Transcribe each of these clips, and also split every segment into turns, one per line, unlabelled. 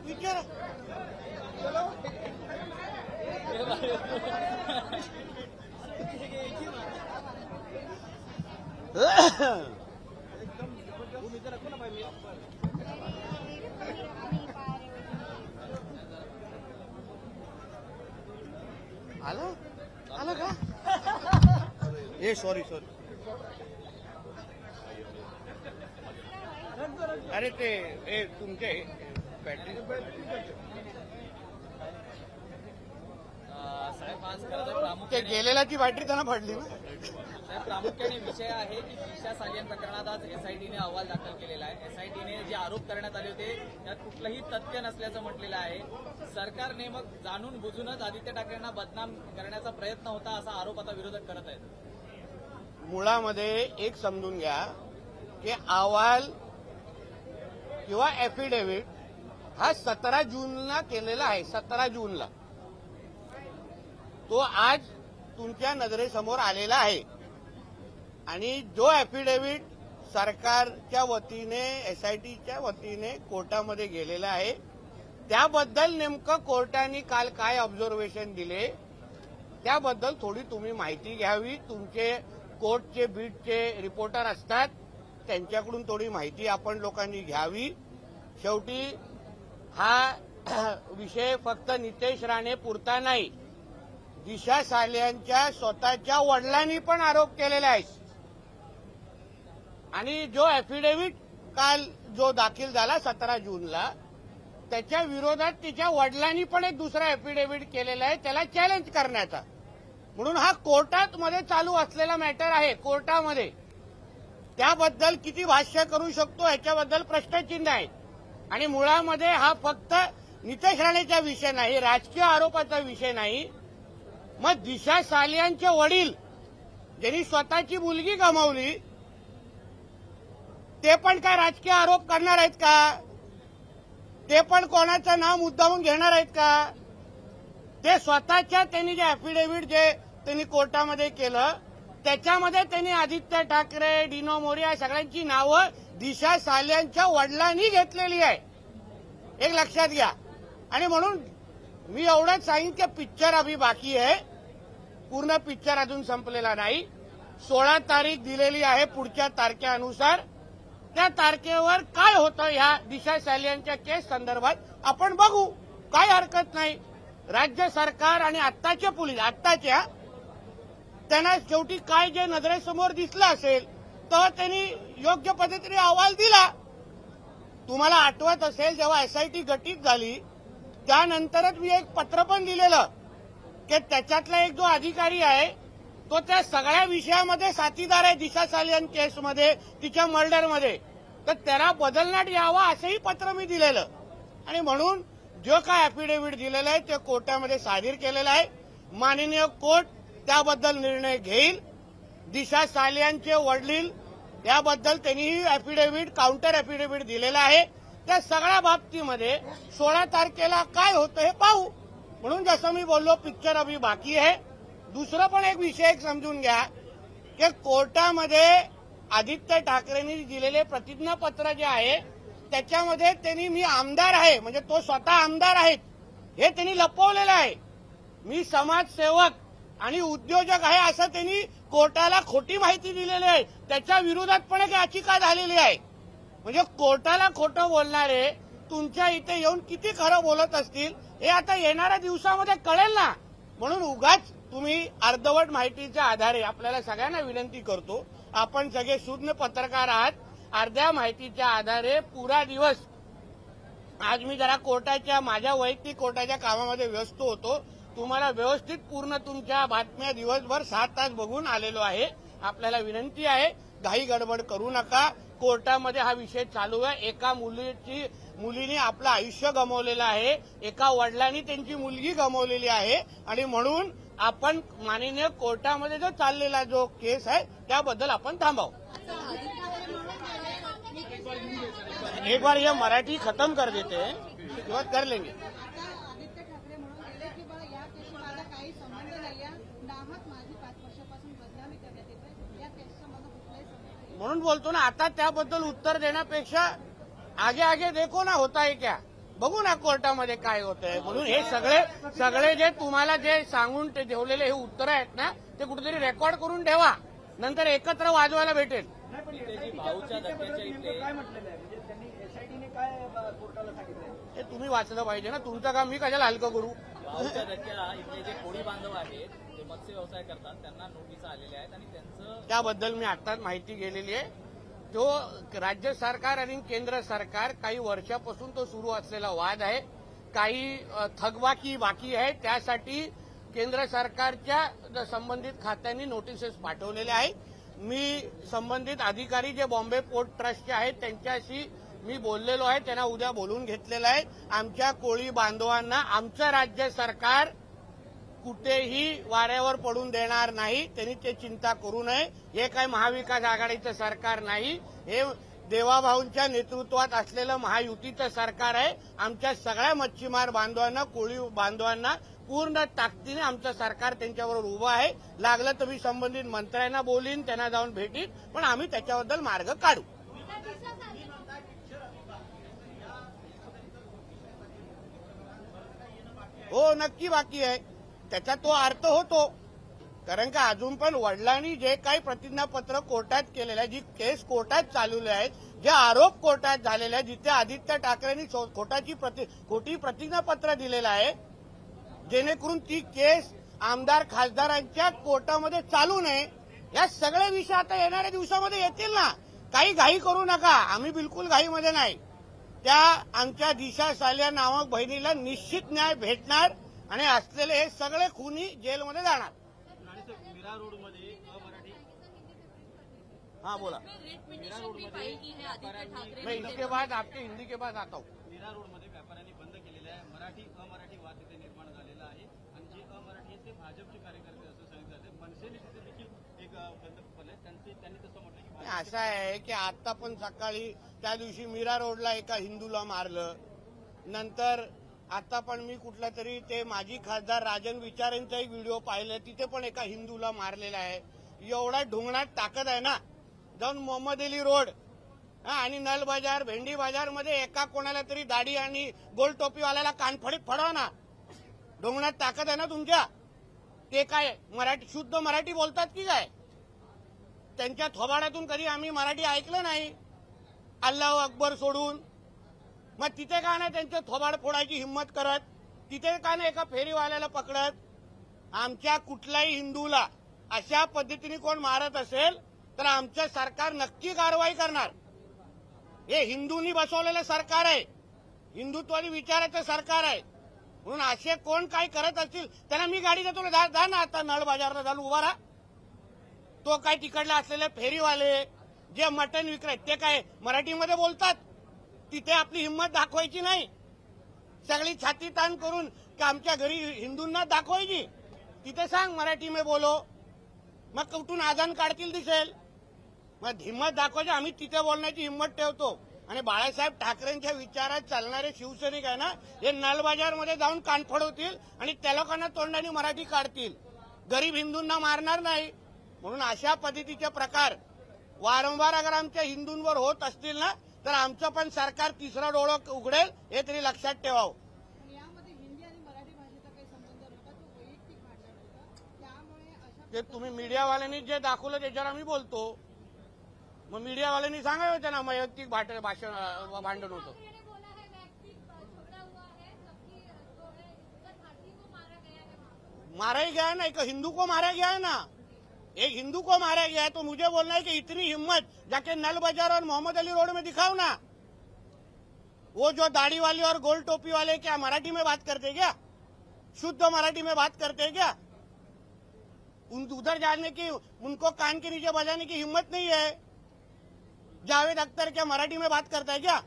विचारा. आलं आलं का? ए सॉरी सॉरी. अरे ते तुमचे बॅटरी
साहेब आज खरं तर
ते गेलेला ती बॅटरी त्यांना पडली ना.
साहेब प्रामुख्याने विषय आहे की दिशा सालियन प्रकरणात आज एसआयटीने अहवाल दाखल केलेला आहे. एसआयटीने जे आरोप करण्यात आले होते त्यात कुठलंही तथ्य नसल्याचं म्हटलेलं आहे. सरकारने मग जाणून बुजूनच आदित्य ठाकरेंना बदनाम करण्याचा प्रयत्न होता असा आरोप आता विरोधक करत आहेत.
मुळामध्ये एक समजून घ्या की अहवाल किंवा ऍफिडेव्हिट हा 17 जूनला केलेला आहे. 17 जूनला तो आज तुमच्या नजरेसमोर आलेला आहे आणि जो ऍफिडेव्हिट सरकारच्या वतीने एसआयटीच्या वतीने कोर्टामध्ये गेलेला आहे त्याबद्दल नेमकं कोर्टाने काल काय ऑब्झर्वेशन दिले त्याबद्दल थोडी तुम्ही माहिती घ्यावी. तुमचे कोर्टचे बीटचे रिपोर्टर असतात त्यांच्याकडून थोडी माहिती आपण लोकांनी घ्यावी. शेवटी हा विषय फक्त नितेश राणे पुरता नाही, दिशा सालियांच्या स्वतःच्या वडिलांनी पण आरोप केलेला आहे आणि जो ऍफिडेव्हिट काल जो दाखल झाला 17 जूनला त्याच्या विरोधात तिच्या वडिलांनी पण एक दुसरा ऍफिडेव्हिट केलेला आहे त्याला चॅलेंज करण्याचा. म्हणून हा कोर्टात मध्ये चालू असलेला मॅटर आहे. कोर्टामध्ये त्याबद्दल किती भाष्य करू शकतो याच्याबद्दल प्रश्नचिन्ह आहे आणि मुळामध्ये हा फक्त नितेश राणेचा विषय नाही, राजकीय आरोपाचा विषय नाही. मग दिशा सालियांचे वडील ज्यांनी स्वतःची मुलगी गमावली ते पण काय राजकीय आरोप करणार आहेत का? ते पण कोणाचं नाव मुद्दामून घेणार आहेत का? ते स्वतःच्या त्यांनी जे ऍफिडेव्हिट जे त्यांनी कोर्टामध्ये केलं त्याच्यामध्ये त्यांनी आदित्य ठाकरे, डिनो मोरे या सगळ्यांची नावं दिशा सालियांच्या वडिलांनी घेतलेली आहे. एक लक्षात घ्या. आणि म्हणून मी एवढंच सांगेन की पिक्चर अभी बाकी आहे. पूर्ण पिक्चर अजून संपलेला नाही. 16 तारीख दिलेली आहे पुढच्या तारखेनुसार. त्या तारखेवर काय होतं ह्या दिशा सालियांच्या केस संदर्भात आपण बघू. काय हरकत नाही. राज्य सरकार आणि आत्ताचे पोलीस आत्ताच्या त्यांना शेवटी काय जे नजरेसमोर दिसलं असेल तर त्यांनी योग्य पद्धतीने अहवाल दिला. तुम्हाला आठवत असेल जेव्हा एसआयटी गठीत झाली त्यानंतरच मी एक पत्र पण दिलेलं की त्याच्यातला एक जो अधिकारी आहे तो त्या सगळ्या विषयामध्ये साथीदार आहे दिशा सालियन केसमध्ये, तिच्या मर्डरमध्ये, तर त्याला बदलण्यात यावा असंही पत्र मी दिलेलं. आणि म्हणून जो काय ऍफिडेव्हिट दिलेलं आहे ते कोर्टामध्ये सादर केलेलं आहे. माननीय कोर्ट त्याबद्दल निर्णय घेईल. दिशा सालियांचे वडील याबद्दल त्यांनी ऍफिडेव्हिट काउंटर ऍफिडेव्हिट दिलेला आहे. त्या सगळ्या बाबतीमध्ये 16 तारखेला काय होतं हे पाहू. म्हणून जसं मी बोललो पिक्चर अभी बाकी आहे. दुसरं पण एक विषय समजून घ्या की कोर्टामध्ये आदित्य ठाकरेंनी दिलेले प्रतिज्ञापत्र जे आहे त्याच्यामध्ये त्यांनी मी आमदार आहे म्हणजे तो स्वतः आमदार आहेत हे त्यांनी लपवलेलं आहे. मी समाजसेवक आणि उद्योजक आहे असं त्यांनी कोर्टाला खोटी माहिती दिलेली आहे. त्याच्या विरोधात पण एक याचिका झालेली आहे. म्हणजे कोर्टाला खोटं बोलणारे तुमच्या इथे येऊन किती खरं बोलत असतील हे आता येणाऱ्या दिवसामध्ये कळेल ना. म्हणून उगाच तुम्ही अर्धवट माहितीच्या आधारे आपल्याला सगळ्यांना विनंती करतो, आपण सगळे शून्य पत्रकार आहात, अर्ध्या माहितीच्या आधारे पुरा दिवस आज मी जरा कोर्टाच्या माझ्या वैयक्तिक कोर्टाच्या कामामध्ये व्यस्त होतो. तुम्हाला व्यवस्थित पूर्ण तुमच्या बातम्या दिवसभर 7 तास बघून आलेलो आहे. आपल्याला विनंती आहे घाई गडबड करू नका. कोर्टामध्ये हा विषय चालू आहे. एका मुलीने आपलं आयुष्य गमावलेलं आहे, एका वडिलांनी त्यांची मुलगी गमावलेली आहे आणि म्हणून आपण माननीय कोर्टामध्ये जो चाललेला जो केस आहे त्याबद्दल आपण थांबावं. एक बार ये मराठी खत्म कर देते हैं उसके बाद कर लेंगे.
आदित्य ठाकरे म्हणून गेले की बा या केसशी माझा काही संबंध नाही आहे, नाहक माझी 5 वर्षापासून बदनामी करण्यात येते, या केसचा माझा कुठलाही संबंध नाही.
म्हणून बोलतो ना आता त्याबद्दल उत्तर देण्यापेक्षा आगे आगे देखो ना होता है क्या. बघू ना कोर्टामध्ये काय होतंय. म्हणून हे सगळे जे तुम्हाला जे सांगून ते ठेवलेले हे उत्तरं आहेत ना, ते कुठेतरी रेकॉर्ड करून ठेवा, नंतर एकत्र वाजवायला भेटेल.
इथे जी भाऊच्या धक्क्याच्या इथे
हे तुम्ही वाचलं पाहिजे ना, तुमचं काम मी कशाला हलकं करू.
भाऊच्या धक्क्याला इथले जे कोळी बांधव आहेत ते मत्स्य व्यवसाय करतात, त्यांना नोटीस आलेल्या आहेत आणि त्यांचं
त्याबद्दल मी आत्ताच माहिती गेलेली आहे. तो राज्य सरकार आणि केंद्र सरकार काही वर्षापासून तो सुरू असलेला वाद आहे. काही थकबाकी बाकी आहे, त्यासाठी केंद्र सरकारच्या संबंधित खात्यांनी नोटिसेस पाठवलेल्या आहे. मी संबंधित अधिकारी जे बॉम्बे पोर्ट ट्रस्टचे आहेत त्यांच्याशी मी बोललेलो आहे, त्यांना उद्या बोलून घेतलेलं आहे. आमच्या कोळी बांधवांना आमचं राज्य सरकार कुठेही वाऱ्यावर पडून देणार नाही, त्यांनी ते चिंता करू नये. हे काय महाविकास आघाडीचं सरकार नाही, हे देवाभाऊंच्या नेतृत्वात असलेलं महायुतीचं सरकार आहे. आमच्या सगळ्या मच्छीमार बांधवांना, कोळी बांधवांना पूर्ण ताकदीने आमचं सरकार त्यांच्याबरोबर उभं आहे. लागलं तर मी संबंधित मंत्र्यांना बोलीन, त्यांना जाऊन भेटीन, पण आम्ही त्याच्याबद्दल मार्ग काढू. हो, नक्की बाकी आहे. त्याचा तो अर्थ होतो, कारण का अजून पण वडिलांनी जे काही प्रतिज्ञापत्र कोर्टात केलेलं आहे, जी केस कोर्टात चालवली आहे, जे आरोप कोर्टात झालेले आहेत, जिथे आदित्य ठाकरेंनी खोटी प्रतिज्ञापत्र दिलेलं आहे, जेणेकरून ती केस आमदार खासदारांच्या कोर्टामध्ये चालू नये. या सगळे विषय आता येणाऱ्या दिवसामध्ये येतील ना. काही घाई करू नका, आम्ही बिलकुल घाईमध्ये नाही. त्या आमच्या दिशा सालिया नामक बहिणीला निश्चित न्याय भेटणार आणि असलेले हे सगळे खुनी जेलमध्ये जाणार.
मीरा रोडमध्ये मराठी
हाँ बोला.
मीरा रोडमध्ये
मैं इसके बाद आपके हिंदी के बाद आता हूँ.
मीरा रोडमध्ये व्यापाऱ्यांनी बंद केलेलं आहे. अमराठी वाद तिथे निर्माण झालेला आहे आणि जे अमराठी आहेत ते भाजपचे कार्यकर्ते असं सांगितलं जाते. मनसेने तिथे देखील एक बंद केलं. त्यांनी तसं म्हटलं की
असं आहे की आता पण सकाळी त्या दिवशी मीरा रोडला एका हिंदूला मारलं, नंतर आता पण मी कुठला तरी ते माजी खासदार राजन विचारेंचाही व्हिडिओ पाहिला, तिथे पण एका हिंदूला मारलेला आहे. एवढा ढुंगणात ताकद आहे ना, जाऊन मोहम्मद अली रोड आणि नल बाजार, भेंडी बाजार मध्ये एका कोणाला तरी दाढी आणि गोल टोपीवाल्याला कानफडीत फडवा ना. ढुंगणात ताकद आहे ना तुमच्या. ते काय मराठी शुद्ध मराठी बोलतात की काय? त्यांच्या थोबाड्यातून कधी आम्ही मराठी ऐकलं नाही, अल्लाह अकबर सोडून. मग तिथे का नाही त्यांचे थोबाड फोडायची हिंमत करत? तिथे का नाही एका फेरीवाल्याला पकडत? आमच्या कुठल्याही हिंदूला अशा पद्धतीने कोण मारत असेल तर आमचं सरकार नक्की कारवाई करणार. हे हिंदूंनी बसवलेलं सरकार आहे, हिंदुत्वादी विचाराचं सरकार आहे. म्हणून असे कोण काय करत असतील त्यांना मी गाडी देतो ना, जा ना आता नळ बाजारला जाऊन उभा राहा. तो काय तिकडले असलेले फेरीवाले जे मटण विक्रेत ते काय मराठीमध्ये बोलतात? तिथे आपली हिंमत दाखवायची नाही. सगळी छाती ताण करून की आमच्या घरी हिंदूंना दाखवायची. तिथे सांग मराठी में बोलो, मग कुठून आजान काढतील दिसेल. मग हिंमत दाखवायची, आम्ही तिथे बोलण्याची हिंमत ठेवतो. आणि बाळासाहेब ठाकरेंच्या विचारात चालणारे शिवसैनिक आहे ना, हे नलबाजारमध्ये जाऊन कान फोडवतील आणि त्या लोकांना तोंडाने मराठी काढतील. गरीब हिंदूंना मारणार नाही. म्हणून अशा पद्धतीचे प्रकार वारंवार अगर आमच्या हिंदूंवर होत असतील ना, तर आमचं पण सरकार तिसरा डोळं उघडेल, हे तरी लक्षात ठेवावं.
पण यामध्ये हिंदी आणि मराठी भाषेचा काही संबंध नव्हता, तो वैयक्तिक भांडण होतं. त्यामुळे अशा
ते तुम्ही मीडियावाल्यांनी जे दाखवलं त्याच्यावर आम्ही बोलतो. मग मीडियावाल्यांनी सांगावं त्यांना वैयक्तिक भांडण होतं. मारा ही गया है ना, एक हिंदू को मारा गया है ना, एक हिंदू को मारा गया है. तो मुझे बोलना है कि इतनी हिम्मत जाके नल बाजार और मोहम्मद अली रोड में दिखाओ ना. वो जो दाढ़ी वाले और गोल टोपी वाले क्या मराठी में बात करते क्या? शुद्ध मराठी में बात करते क्या? उधर जाने की, उनको कान के नीचे बजाने की हिम्मत नहीं है. जावेद अख्तर क्या मराठी में बात करता है क्या?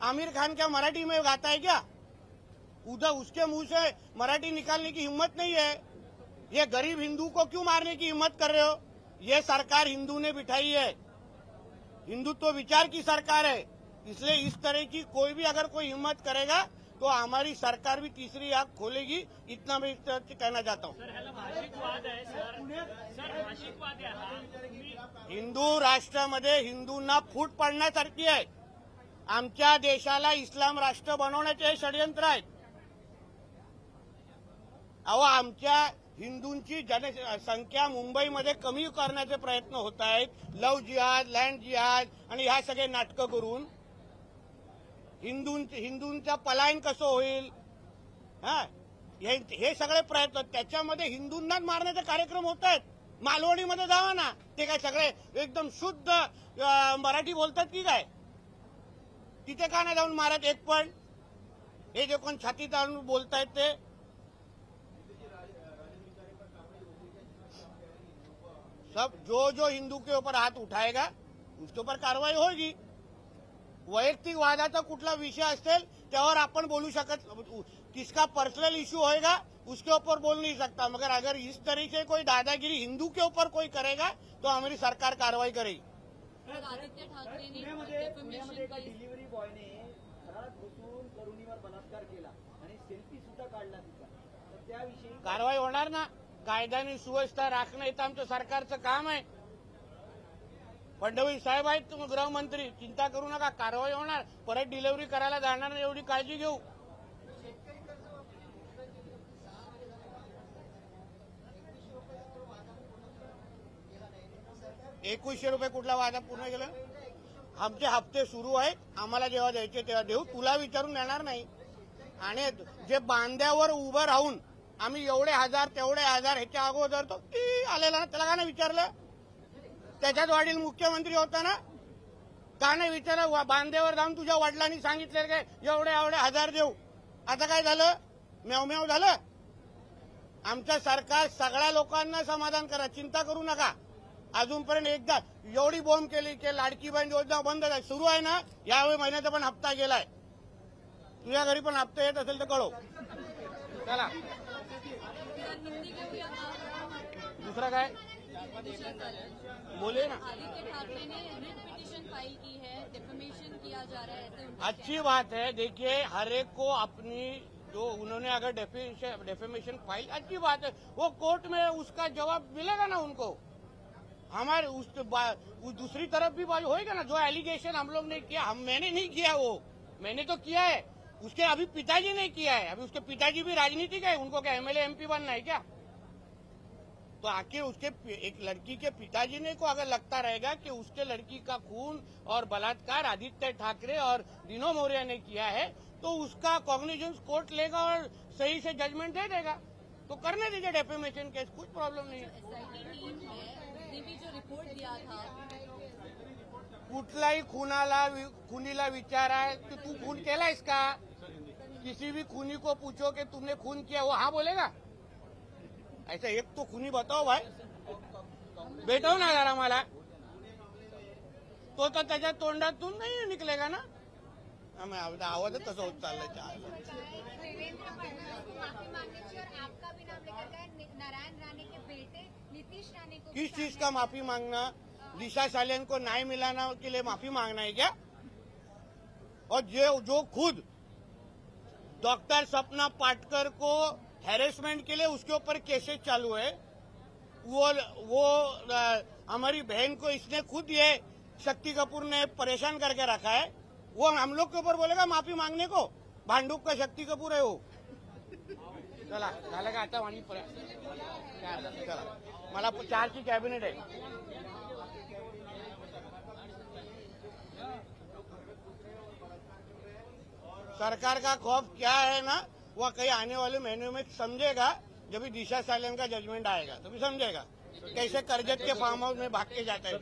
आमिर खान क्या मराठी में गाता है क्या? उधर उसके मुंह से मराठी निकालने की हिम्मत नहीं है. ये गरीब हिंदू को क्यों मारने की हिम्मत कर रहे हो? ये सरकार हिंदू ने बिठाई है, हिंदुत्व विचार की सरकार है. इसलिए इस तरह की कोई भी अगर कोई हिम्मत करेगा तो हमारी सरकार भी तीसरी आंख खोलेगी. इतना मैं इस तरह से कहना चाहता हूँ. हिंदू राष्ट्रामध्ये हिंदूंना फूट पडण्यासारखी आहे. आमच्या देशाला इस्लाम राष्ट्र बनवण्याचे हे षडयंत्र आहेत. अहो, आमच्या हिंदूंची जनसंख्या मुंबईमध्ये कमी करण्याचे प्रयत्न होत आहेत. लव्ह जिहाद, लँड जिहाद आणि ह्या सगळे नाटकं करून हिंदूंचं पलायन कसं होईल, हे सगळे प्रयत्न, त्याच्यामध्ये हिंदूंनाच मारण्याचे कार्यक्रम होत आहेत. मालवणीमध्ये जावा ना, ते काय सगळे एकदम शुद्ध मराठी बोलतात की काय? तिथे का नाही जाऊन मारत एक पण? हे जे कोण छाती ताणून बोलतायत ते, सब जो हिंदू के ऊपर हाथ उठाएगा उसके ऊपर कारवाई होगी. वैयक्तिक वादाचा कुठला विषय असेल त्यावर आपण बोलू शकत, किसका पर्सनल इश्यू होएगा उसके ऊपर बोल नहीं सकता, मगर अगर इस तरीके कोई दादागिरी हिंदू के ऊपर कोई करेगा तो हमारी सरकार कार्रवाई करेगी.
आदित्य ठाकरेंनी
पुण्यामध्ये एका डिलिव्हरी बॉयने घरात घुसून तरुणीवर बलात्कार केला आणि सेल्फी सुद्धा काढला तिचा, तर त्याविषयी
कारवाई होणार ना. कायद्याने सुव्यवस्था राखणं हे तर आमचं सरकारचं काम आहे. फडणवीस साहेब आहेत तुम्ही गृहमंत्री, चिंता करू नका, कारवाई होणार. परत डिलिव्हरी करायला जाणार नाही एवढी काळजी घेऊ. ₹2100 कुठला वादा पूर्ण केला? आमचे हप्ते सुरू आहेत, आम्हाला जेव्हा द्यायचे तेव्हा देऊ, तुला विचारून देणार नाही. आणि जे बांध्यावर उभं राहून आम्ही एवढे हजार तेवढे हजार ह्याच्या अगोदर तो आलेला ना, त्याला का नाही विचारलं? त्याच्यात वडील मुख्यमंत्री होता ना, का नाही विचारलं? बांध्यावर जाऊन तुझ्या वडिलांनी सांगितलं काय एवढे एवढे हजार देऊ, आता काय झालं? म्याव झालं. आमचं सरकार सगळ्या लोकांना समाधान करा, चिंता करू नका. अजूनपर्यंत एकदा एवढी बॉम्ब केली की लाडकी बहीण योजना बंद झाली, सुरू आहे ना, यावेळी महिन्याचा पण हप्ता गेलाय. तुझ्या घरी पण हप्ता येत असेल तर कळव. चला, दूसरा काय बोले ना.
आदित्य ठाकरे ने रिट पिटीशन फाइल की है, डिफेमेशन किया जा रहा है, ऐसे
अच्छी बात है. देखिए, हर एक को अपनी जो उन्होंने अगर डेफेमेशन फाइल, अच्छी बात है, वो कोर्ट में उसका जवाब मिलेगा ना उनको. हमारे उस दूसरी तरफ भी बात होएगा ना. जो एलिगेशन हम लोग ने किया, मैंने नहीं किया, वो मैंने तो किया है, उसके अभी पिताजी ने किया है. अभी उसके पिताजी भी राजनीतिक है, उनको क्या एमएलए एमपी बनना है क्या? तो आखिर उसके एक लड़की के पिताजी ने को अगर लगता रहेगा कि उसके लड़की का खून और बलात्कार आदित्य ठाकरे और दिनो मौर्य ने किया है, तो उसका कॉग्निजेंस कोर्ट लेगा और सही से जजमेंट दे देगा. तो करने दीजिए डेफेमेशन केस, कुछ प्रॉब्लम नहीं है.
एसआईटी टीम है, उसने भी जो रिपोर्ट दिया था,
कुठलाही खुनीला विचारा कि तू खून केलायस का? किसी भी खूनी को पूछो कि तुमने खून किया, वो हाँ बोलेगा? ऐसा एक तो खूनी बताओ भाई, भेटव ना जरा मला. तो तर त्याच्या तोंडातून नाही निकलेगा ना. आवाजच तसं होत चाललंय.
देवेंद्र फडणवीस को माफी मांगने और आपका भी नाम लेकर गए नारायण राणे के बेटे नीतीश राणे को
किस चीज का माफी मांगना? दिशा सालियन को न्याय मिलाना के लिए माफी मांगना है क्या? और जो खुद डॉक्टर सपना पाटकर को हैरेसमेंट के लिए उसके ऊपर केसेस चालू है, वो हमारी बहन को इसने खुद ये शक्ति कपूर ने परेशान करके रखा है, वो हम लोग के ऊपर बोलेगा माफी मांगने को? भांडूप का शक्ति कपूर है वो. चला, झालं का आता? माझी चला, मला 4ची कॅबिनेट आहे. सरकार का खौफ क्या है ना, वह कहीं आने वाले महीनों में समझेगा. जब भी दिशा सालियन का जजमेंट आएगा तो भी समझेगा कैसे करजत के फार्म हाउस में भाग के जाता है.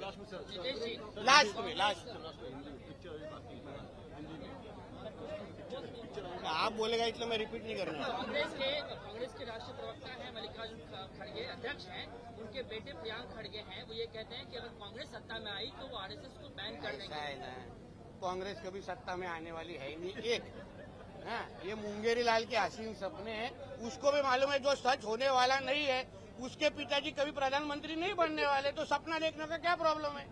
लास्ट में आप बोलेगा इसलिए मैं रिपीट नहीं करना.
कांग्रेस के राष्ट्रीय प्रवक्ता हैं मल्लिकार्जुन खड़गे, अध्यक्ष हैं, उनके बेटे प्रियांक खड़गे हैं. वो ये कहते हैं कि अगर कांग्रेस सत्ता में आई तो वो आरएसएस को बैन कर देंगे.
कांग्रेस कभी सत्ता में आने वाली है ही नहीं. एक ये मुंगेरी लाल के हसीन सपने हैं. उसको भी मालूम है जो सच होने वाला नहीं है. उसके पिताजी कभी प्रधानमंत्री नहीं बनने वाले, तो सपना देखने का क्या प्रॉब्लम है?